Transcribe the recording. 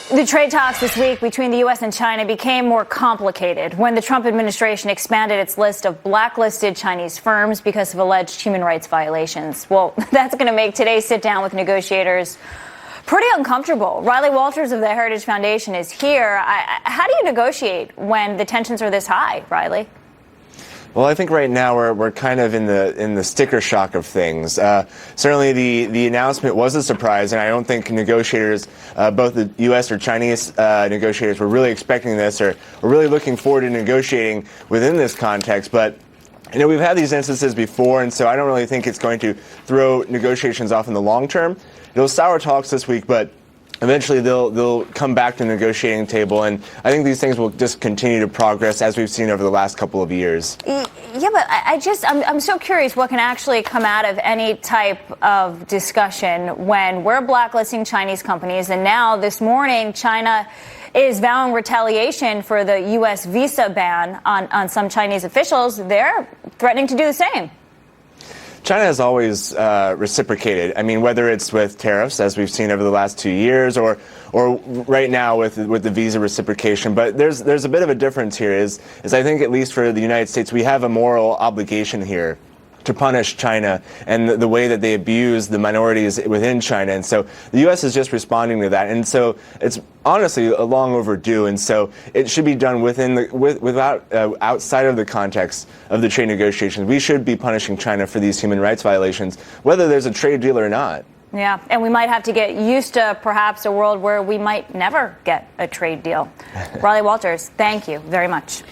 The trade talks this week between the U.S. and China became more complicated when the Trump administration expanded its list of blacklisted Chinese firms because of alleged human rights violations. Well, that's going to make today's sit-down with negotiators pretty uncomfortable. Riley Walters of the Heritage Foundation is here. How do you negotiate when the tensions are this high, Riley? Well, I think right now we're kind of in the sticker shock of things. Certainly, the announcement was a surprise, and I don't think negotiators, both the U.S. or Chinese negotiators, were really expecting this or were really looking forward to negotiating within this context. But we've had these instances before, and so I don't really think it's going to throw negotiations off in the long term. It'll sour talks this week, but eventually they'll come back to the negotiating table, and I think these things will just continue to progress as we've seen over the last couple of years. Yeah, but I'm so curious what can actually come out of any type of discussion when we're blacklisting Chinese companies, and now this morning China is vowing retaliation for the U.S. visa ban on some Chinese officials. They're threatening to do the same. China has always reciprocated. I mean, whether it's with tariffs, as we've seen over the last 2 years, or right now with the visa reciprocation. But there's a bit of a difference here. Is I think at least for the United States, we have a moral obligation here to punish China and the way that they abuse the minorities within China. And so the U.S. is just responding to that. And so it's honestly long overdue. And so it should be done outside of the context of the trade negotiations. We should be punishing China for these human rights violations, whether there's a trade deal or not. Yeah, and we might have to get used to perhaps a world where we might never get a trade deal. Riley Walters, thank you very much.